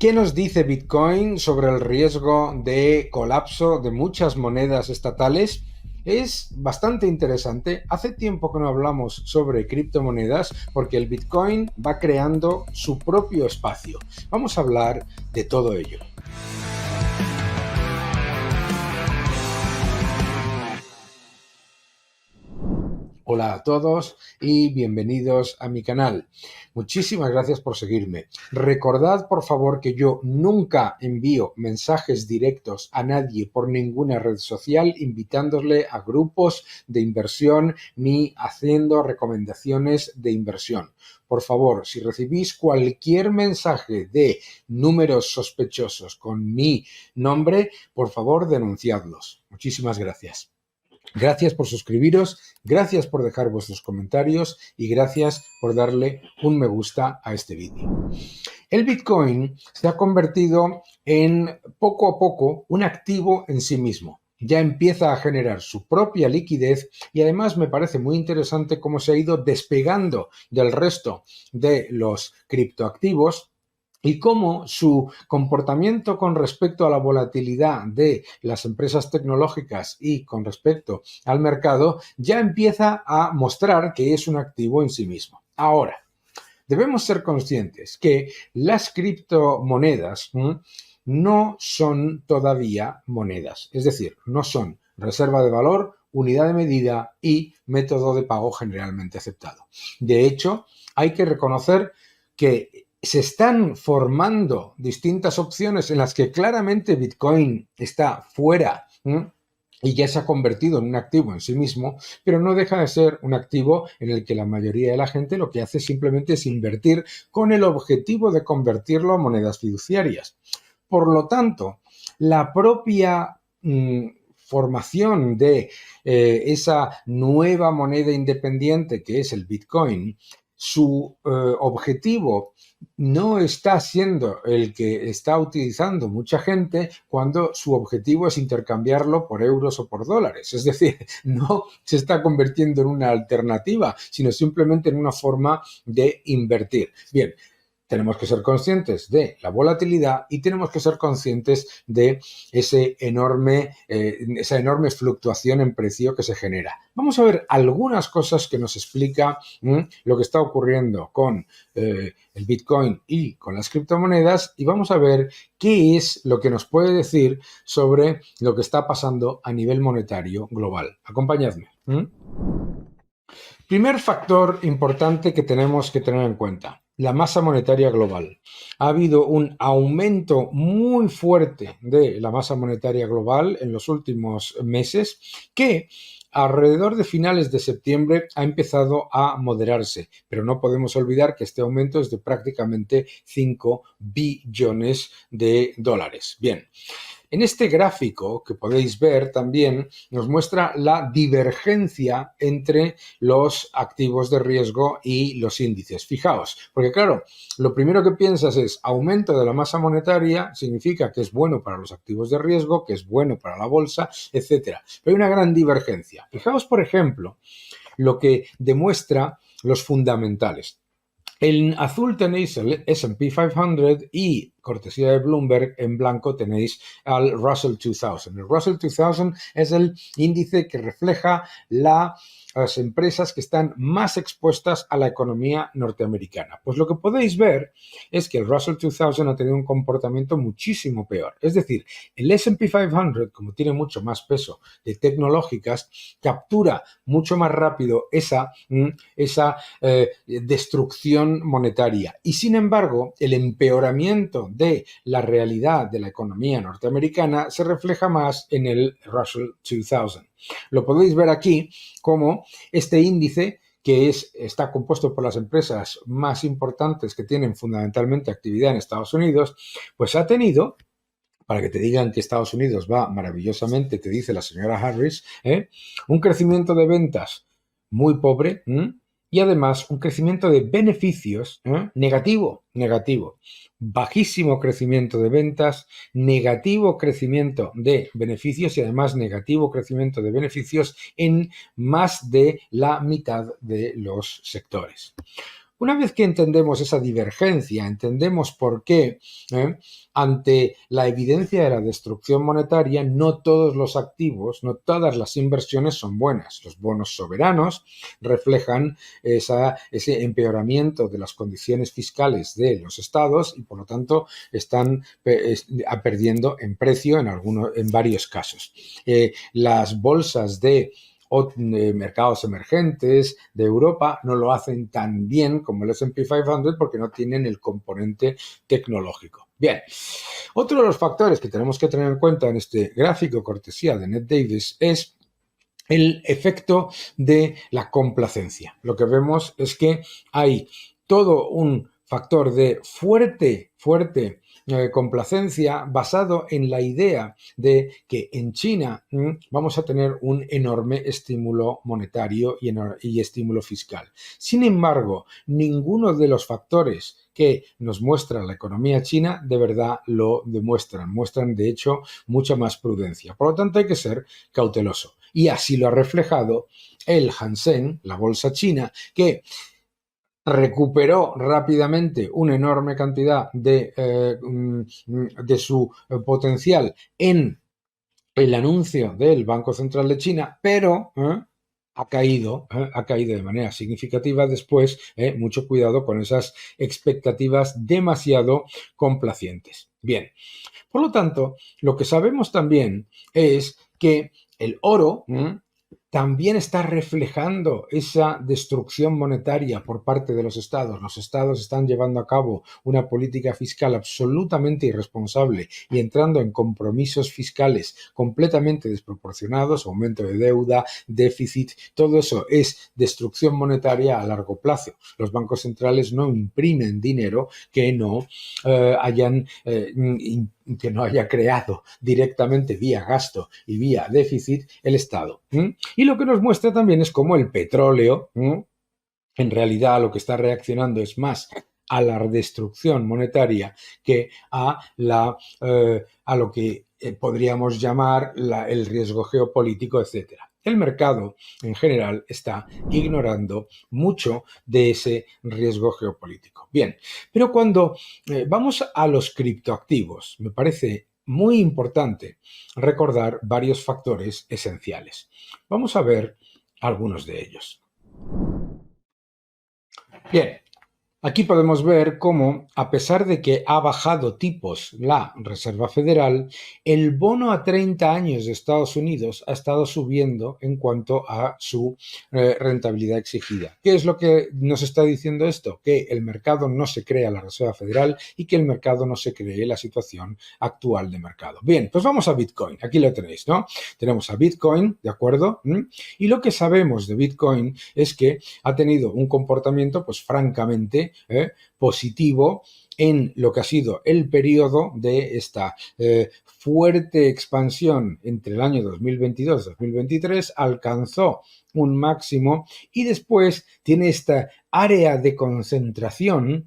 ¿Qué nos dice Bitcoin sobre el riesgo de colapso de muchas monedas estatales? Es bastante interesante. Hace tiempo que no hablamos sobre criptomonedas porque el Bitcoin va creando su propio espacio. Vamos a hablar de todo ello. Hola a todos y bienvenidos a mi canal. Muchísimas gracias por seguirme. Recordad, por favor, que yo nunca envío mensajes directos a nadie por ninguna red social invitándole a grupos de inversión ni haciendo recomendaciones de inversión. Por favor, si recibís cualquier mensaje de números sospechosos con mi nombre, por favor, denunciadlos. Muchísimas gracias. Gracias por suscribiros, gracias por dejar vuestros comentarios y gracias por darle un me gusta a este vídeo. El Bitcoin se ha convertido en poco a poco un activo en sí mismo. Ya empieza a generar su propia liquidez y además me parece muy interesante cómo se ha ido despegando del resto de los criptoactivos y cómo su comportamiento con respecto a la volatilidad de las empresas tecnológicas y con respecto al mercado ya empieza a mostrar que es un activo en sí mismo. Ahora, debemos ser conscientes que las criptomonedas no son todavía monedas, es decir, no son reserva de valor, unidad de medida y método de pago generalmente aceptado. De hecho, hay que reconocer que se están formando distintas opciones en las que claramente Bitcoin está fuera y ya se ha convertido en un activo en sí mismo, pero no deja de ser un activo en el que la mayoría de la gente lo que hace simplemente es invertir con el objetivo de convertirlo a monedas fiduciarias. Por lo tanto, la propia formación de esa nueva moneda independiente que es el Bitcoin, su objetivo no está siendo el que está utilizando mucha gente cuando su objetivo es intercambiarlo por euros o por dólares. Es decir, no se está convirtiendo en una alternativa, sino simplemente en una forma de invertir. Bien, tenemos que ser conscientes de la volatilidad y tenemos que ser conscientes de esa enorme fluctuación en precio que se genera. Vamos a ver algunas cosas que nos explica lo que está ocurriendo con el Bitcoin y con las criptomonedas y vamos a ver qué es lo que nos puede decir sobre lo que está pasando a nivel monetario global. Acompañadme. Primer factor importante que tenemos que tener en cuenta, la masa monetaria global. Ha habido un aumento muy fuerte de la masa monetaria global en los últimos meses que alrededor de finales de septiembre ha empezado a moderarse, pero no podemos olvidar que este aumento es de prácticamente 5 billones de dólares. Bien. En este gráfico que podéis ver también nos muestra la divergencia entre los activos de riesgo y los índices. Fijaos, porque claro, lo primero que piensas es aumento de la masa monetaria, significa que es bueno para los activos de riesgo, que es bueno para la bolsa, etcétera. Pero hay una gran divergencia. Fijaos, por ejemplo, lo que demuestra los fundamentales. En azul tenéis el S&P 500 y, cortesía de Bloomberg, en blanco tenéis al Russell 2000. El Russell 2000 es el índice que refleja las empresas que están más expuestas a la economía norteamericana. Pues lo que podéis ver es que el Russell 2000 ha tenido un comportamiento muchísimo peor. Es decir, el S&P 500, como tiene mucho más peso de tecnológicas, captura mucho más rápido esa destrucción monetaria. Y sin embargo, el empeoramiento de la realidad de la economía norteamericana se refleja más en el Russell 2000. Lo podéis ver aquí como este índice que está compuesto por las empresas más importantes que tienen fundamentalmente actividad en Estados Unidos, pues ha tenido, para que te digan que Estados Unidos va maravillosamente, te dice la señora Harris, un crecimiento de ventas muy pobre, y además un crecimiento de beneficios negativo. Bajísimo crecimiento de ventas, negativo crecimiento de beneficios y además negativo crecimiento de beneficios en más de la mitad de los sectores. una vez que entendemos esa divergencia, entendemos por qué, ante la evidencia de la destrucción monetaria, no todos los activos, no todas las inversiones son buenas. Los bonos soberanos reflejan ese empeoramiento de las condiciones fiscales de los estados y, por lo tanto, están perdiendo en precio en varios casos. Las bolsas de mercados emergentes de Europa no lo hacen tan bien como el S&P 500 porque no tienen el componente tecnológico. Bien, otro de los factores que tenemos que tener en cuenta en este gráfico cortesía de Ned Davis es el efecto de la complacencia. Lo que vemos es que hay todo un factor de fuerte complacencia basado en la idea de que en China vamos a tener un enorme estímulo monetario y estímulo fiscal. Sin embargo, ninguno de los factores que nos muestra la economía china de verdad lo demuestran. Muestran, de hecho, mucha más prudencia. Por lo tanto, hay que ser cauteloso. Y así lo ha reflejado el Hang Seng, la bolsa china, que recuperó rápidamente una enorme cantidad de su potencial en el anuncio del Banco Central de China, pero ha caído de manera significativa después. Mucho cuidado con esas expectativas demasiado complacientes. Bien, por lo tanto, lo que sabemos también es que el oro también está reflejando esa destrucción monetaria por parte de los estados. Los estados están llevando a cabo una política fiscal absolutamente irresponsable y entrando en compromisos fiscales completamente desproporcionados, aumento de deuda, déficit, todo eso es destrucción monetaria a largo plazo. Los bancos centrales no imprimen dinero que no que no haya creado directamente vía gasto y vía déficit el Estado. Y lo que nos muestra también es cómo el petróleo, en realidad lo que está reaccionando es más a la destrucción monetaria que a lo que podríamos llamar el riesgo geopolítico, etcétera. El mercado, en general, está ignorando mucho de ese riesgo geopolítico. Bien, pero cuando vamos a los criptoactivos, me parece muy importante recordar varios factores esenciales. Vamos a ver algunos de ellos. Bien, aquí podemos ver cómo, a pesar de que ha bajado tipos la Reserva Federal, el bono a 30 años de Estados Unidos ha estado subiendo en cuanto a su rentabilidad exigida. ¿Qué es lo que nos está diciendo esto? Que el mercado no se cree a la Reserva Federal y que el mercado no se cree la situación actual de mercado. Bien, pues vamos a Bitcoin. Aquí lo tenéis, ¿no? Tenemos a Bitcoin, ¿de acuerdo? Y lo que sabemos de Bitcoin es que ha tenido un comportamiento, pues francamente, positivo en lo que ha sido el periodo de esta fuerte expansión entre el año 2022 y 2023, alcanzó un máximo y después tiene esta área de concentración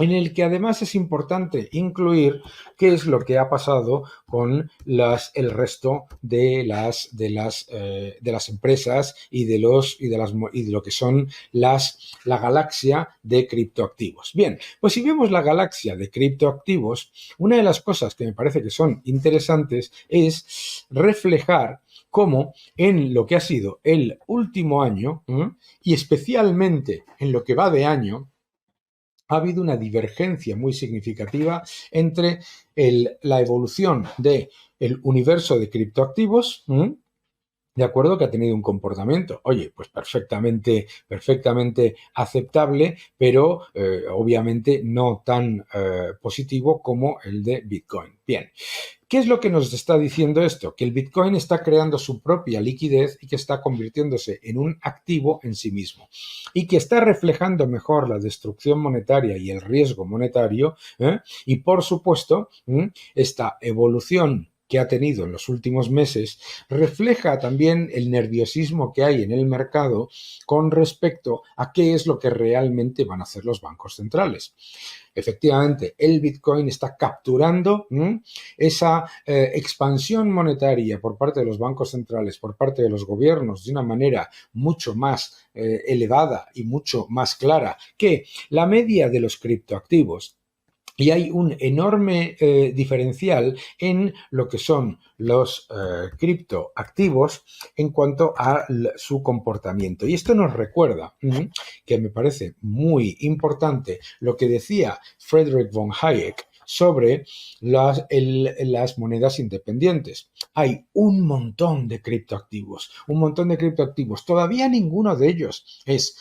en el que además es importante incluir qué es lo que ha pasado con el resto de las empresas y de lo que son la galaxia de criptoactivos. Bien, pues si vemos la galaxia de criptoactivos, una de las cosas que me parece que son interesantes es reflejar cómo en lo que ha sido el último año y especialmente en lo que va de año, ha habido una divergencia muy significativa entre la evolución del universo de criptoactivos, de acuerdo, que ha tenido un comportamiento, oye, pues perfectamente aceptable, pero obviamente no tan positivo como el de Bitcoin. Bien, ¿qué es lo que nos está diciendo esto? Que el Bitcoin está creando su propia liquidez y que está convirtiéndose en un activo en sí mismo y que está reflejando mejor la destrucción monetaria y el riesgo monetario y, por supuesto, esta evolución que ha tenido en los últimos meses refleja también el nerviosismo que hay en el mercado con respecto a qué es lo que realmente van a hacer los bancos centrales. Efectivamente, el Bitcoin está capturando esa expansión monetaria por parte de los bancos centrales, por parte de los gobiernos, de una manera mucho más elevada y mucho más clara que la media de los criptoactivos. Y hay un enorme diferencial en lo que son los criptoactivos en cuanto a su comportamiento. Y esto nos recuerda, que me parece muy importante, lo que decía Friedrich von Hayek sobre las monedas independientes. Hay un montón de criptoactivos, Todavía ninguno de ellos es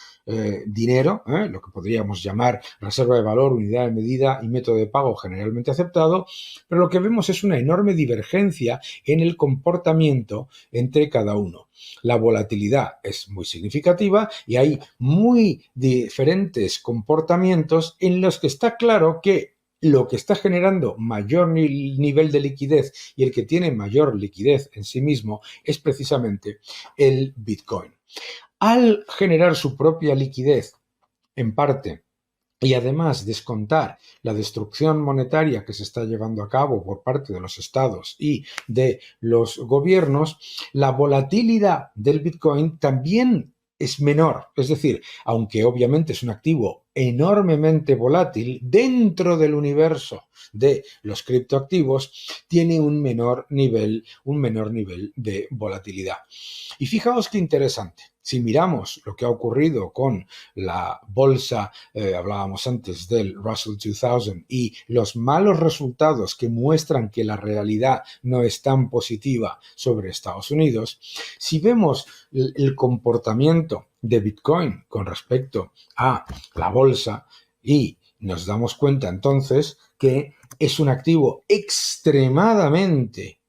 dinero, lo que podríamos llamar reserva de valor, unidad de medida y método de pago generalmente aceptado, pero lo que vemos es una enorme divergencia en el comportamiento entre cada uno. La volatilidad es muy significativa y hay muy diferentes comportamientos en los que está claro que lo que está generando mayor nivel de liquidez y el que tiene mayor liquidez en sí mismo es precisamente el Bitcoin. Al generar su propia liquidez, en parte, y además descontar la destrucción monetaria que se está llevando a cabo por parte de los estados y de los gobiernos, la volatilidad del Bitcoin también es menor. Es decir, aunque obviamente es un activo enormemente volátil, dentro del universo de los criptoactivos tiene un menor nivel de volatilidad. Y fijaos qué interesante. Si miramos lo que ha ocurrido con la bolsa, hablábamos antes del Russell 2000 y los malos resultados que muestran que la realidad no es tan positiva sobre Estados Unidos, si vemos el comportamiento de Bitcoin con respecto a la bolsa y nos damos cuenta entonces que es un activo extremadamente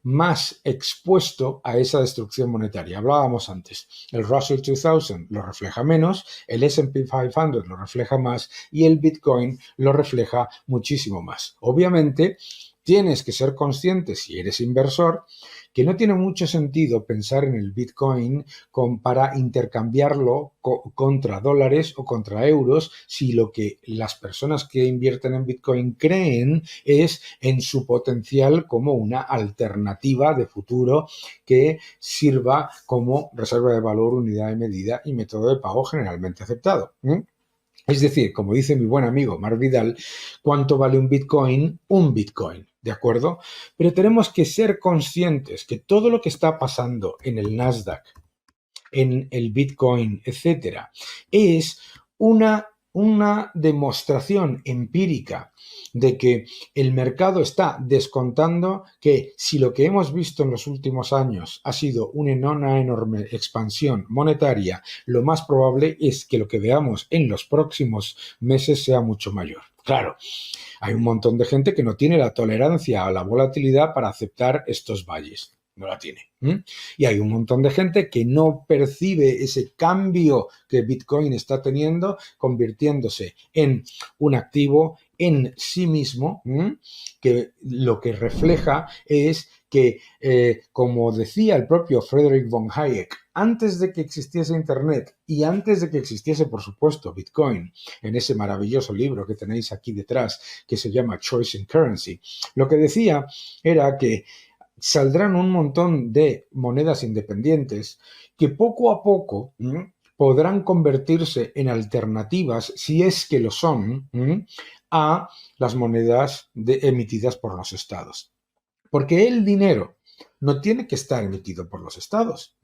más expuesto a esa destrucción monetaria. Hablábamos antes, el Russell 2000 lo refleja menos, el S&P 500 lo refleja más y el Bitcoin lo refleja muchísimo más. Obviamente, tienes que ser consciente, si eres inversor, que no tiene mucho sentido pensar en el Bitcoin para intercambiarlo contra dólares o contra euros si lo que las personas que invierten en Bitcoin creen es en su potencial como una alternativa de futuro que sirva como reserva de valor, unidad de medida y método de pago generalmente aceptado. Es decir, como dice mi buen amigo Mark Vidal, ¿cuánto vale un Bitcoin? Un Bitcoin, ¿de acuerdo? Pero tenemos que ser conscientes que todo lo que está pasando en el Nasdaq, en el Bitcoin, etcétera, es una demostración empírica de que el mercado está descontando que si lo que hemos visto en los últimos años ha sido una enorme expansión monetaria, lo más probable es que lo que veamos en los próximos meses sea mucho mayor. Claro, hay un montón de gente que no tiene la tolerancia a la volatilidad para aceptar estos valles. No la tiene. Y hay un montón de gente que no percibe ese cambio que Bitcoin está teniendo, convirtiéndose en un activo en sí mismo, que lo que refleja es que, como decía el propio Friedrich von Hayek, antes de que existiese Internet y antes de que existiese, por supuesto, Bitcoin, en ese maravilloso libro que tenéis aquí detrás, que se llama Choice in Currency, lo que decía era que saldrán un montón de monedas independientes que poco a poco podrán convertirse en alternativas, si es que lo son, a las monedas emitidas por los estados. Porque el dinero no tiene que estar emitido por los estados.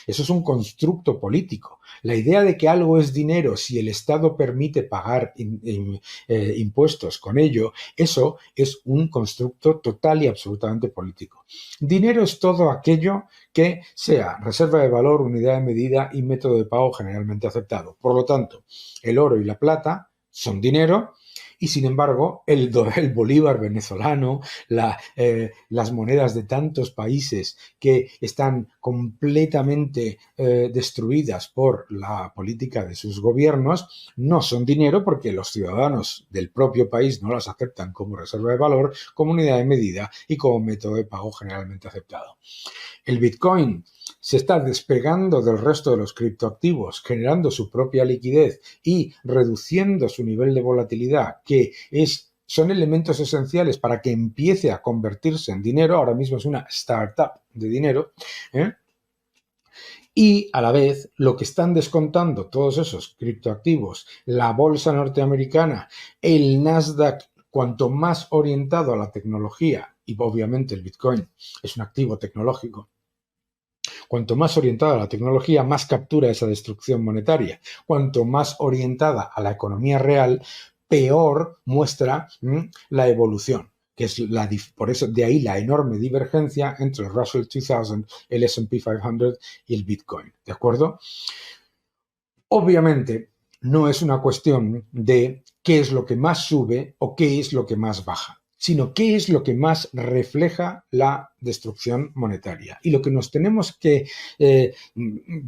Eso es un constructo político. La idea de que algo es dinero si el Estado permite pagar impuestos con ello, eso es un constructo total y absolutamente político. Dinero es todo aquello que sea reserva de valor, unidad de medida y método de pago generalmente aceptado. Por lo tanto, el oro y la plata son dinero. Y sin embargo, el bolívar venezolano, las monedas de tantos países que están completamente destruidas por la política de sus gobiernos, no son dinero porque los ciudadanos del propio país no las aceptan como reserva de valor, como unidad de medida y como método de pago generalmente aceptado. El Bitcoin se está despegando del resto de los criptoactivos, generando su propia liquidez y reduciendo su nivel de volatilidad, son elementos esenciales para que empiece a convertirse en dinero. Ahora mismo es una startup de dinero, ¿eh? Y a la vez lo que están descontando todos esos criptoactivos, la bolsa norteamericana, el Nasdaq, cuanto más orientado a la tecnología, y obviamente el Bitcoin es un activo tecnológico, cuanto más orientada a la tecnología, más captura esa destrucción monetaria. Cuanto más orientada a la economía real, peor muestra la evolución, que es por eso de ahí la enorme divergencia entre el Russell 2000, el S&P 500 y el Bitcoin, ¿de acuerdo? Obviamente no es una cuestión de qué es lo que más sube o qué es lo que más baja, sino qué es lo que más refleja la destrucción monetaria. Y lo que nos tenemos que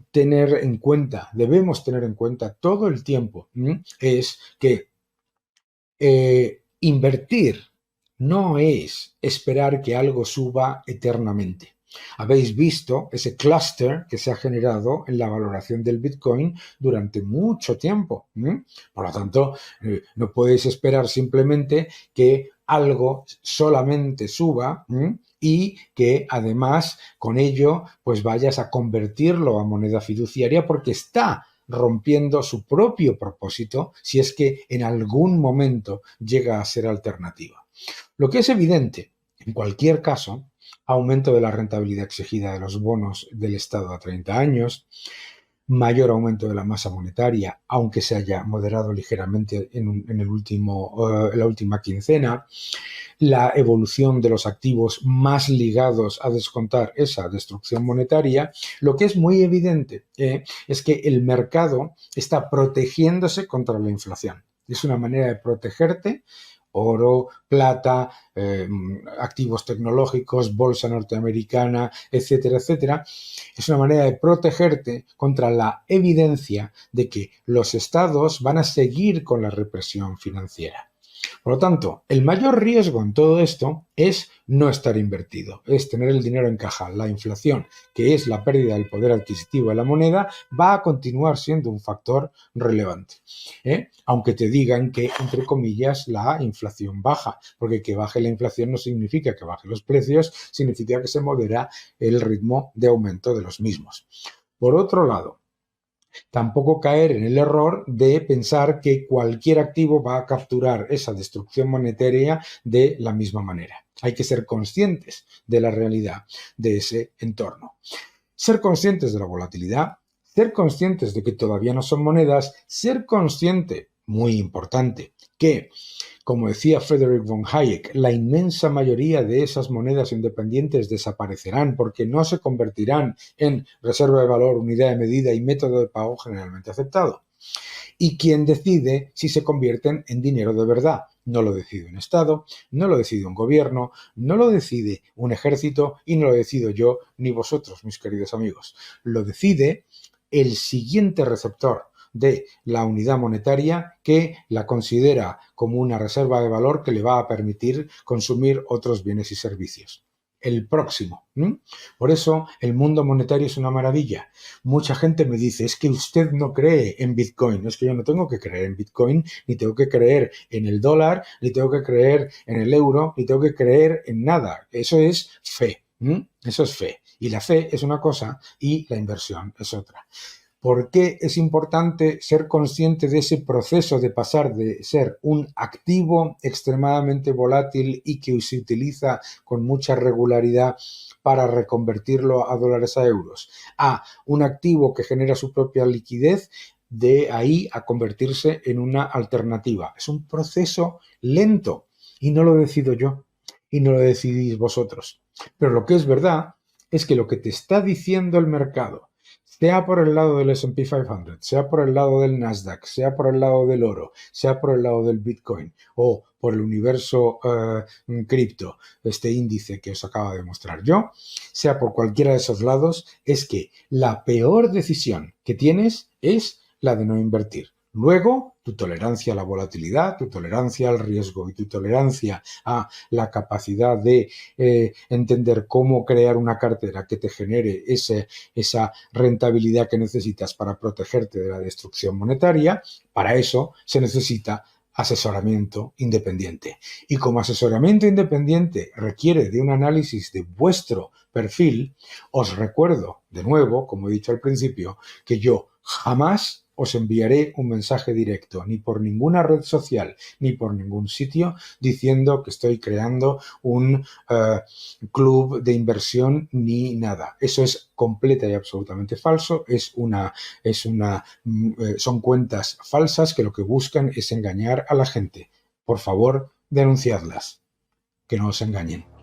tener en cuenta, debemos tener en cuenta todo el tiempo, es que invertir no es esperar que algo suba eternamente. Habéis visto ese clúster que se ha generado en la valoración del Bitcoin durante mucho tiempo. Por lo tanto, no podéis esperar simplemente que algo solamente suba y que además con ello pues vayas a convertirlo a moneda fiduciaria porque está rompiendo su propio propósito si es que en algún momento llega a ser alternativa. Lo que es evidente, en cualquier caso, aumento de la rentabilidad exigida de los bonos del Estado a 30 años, mayor aumento de la masa monetaria, aunque se haya moderado ligeramente en la última quincena, la evolución de los activos más ligados a descontar esa destrucción monetaria, lo que es muy evidente es que el mercado está protegiéndose contra la inflación. Es una manera de protegerte. Oro, plata, activos tecnológicos, bolsa norteamericana, etcétera, etcétera. Es una manera de protegerte contra la evidencia de que los estados van a seguir con la represión financiera. Por lo tanto, el mayor riesgo en todo esto es no estar invertido, es tener el dinero en caja. La inflación, que es la pérdida del poder adquisitivo de la moneda, va a continuar siendo un factor relevante. Aunque te digan que, entre comillas, la inflación baja, porque que baje la inflación no significa que bajen los precios, significa que se modera el ritmo de aumento de los mismos. Por otro lado, tampoco caer en el error de pensar que cualquier activo va a capturar esa destrucción monetaria de la misma manera. Hay que ser conscientes de la realidad de ese entorno. Ser conscientes de la volatilidad, ser conscientes de que todavía no son monedas, ser consciente, muy importante, que, como decía Friedrich von Hayek, la inmensa mayoría de esas monedas independientes desaparecerán porque no se convertirán en reserva de valor, unidad de medida y método de pago generalmente aceptado. Y quien decide si se convierten en dinero de verdad. No lo decide un Estado, no lo decide un gobierno, no lo decide un ejército y no lo decido yo ni vosotros, mis queridos amigos. Lo decide el siguiente receptor de la unidad monetaria que la considera como una reserva de valor que le va a permitir consumir otros bienes y servicios. El próximo. Por eso el mundo monetario es una maravilla. Mucha gente me dice, es que usted no cree en Bitcoin. Es que yo no tengo que creer en Bitcoin, ni tengo que creer en el dólar, ni tengo que creer en el euro, ni tengo que creer en nada. Eso es fe. Eso es fe. Y la fe es una cosa y la inversión es otra. ¿Por qué es importante ser consciente de ese proceso de pasar de ser un activo extremadamente volátil y que se utiliza con mucha regularidad para reconvertirlo a dólares a euros, a un activo que genera su propia liquidez, de ahí a convertirse en una alternativa? Es un proceso lento y no lo decido yo y no lo decidís vosotros. Pero lo que es verdad es que lo que te está diciendo el mercado, sea por el lado del S&P 500, sea por el lado del Nasdaq, sea por el lado del oro, sea por el lado del Bitcoin o por el universo cripto, este índice que os acabo de mostrar yo, sea por cualquiera de esos lados, es que la peor decisión que tienes es la de no invertir. Luego, tu tolerancia a la volatilidad, tu tolerancia al riesgo y tu tolerancia a la capacidad de entender cómo crear una cartera que te genere esa rentabilidad que necesitas para protegerte de la destrucción monetaria, para eso se necesita asesoramiento independiente. Y como asesoramiento independiente requiere de un análisis de vuestro perfil, os recuerdo de nuevo, como he dicho al principio, que yo jamás os enviaré un mensaje directo, ni por ninguna red social, ni por ningún sitio, diciendo que estoy creando un club de inversión ni nada. Eso es completa y absolutamente falso. Son cuentas falsas que lo que buscan es engañar a la gente. Por favor, denunciadlas. Que no os engañen.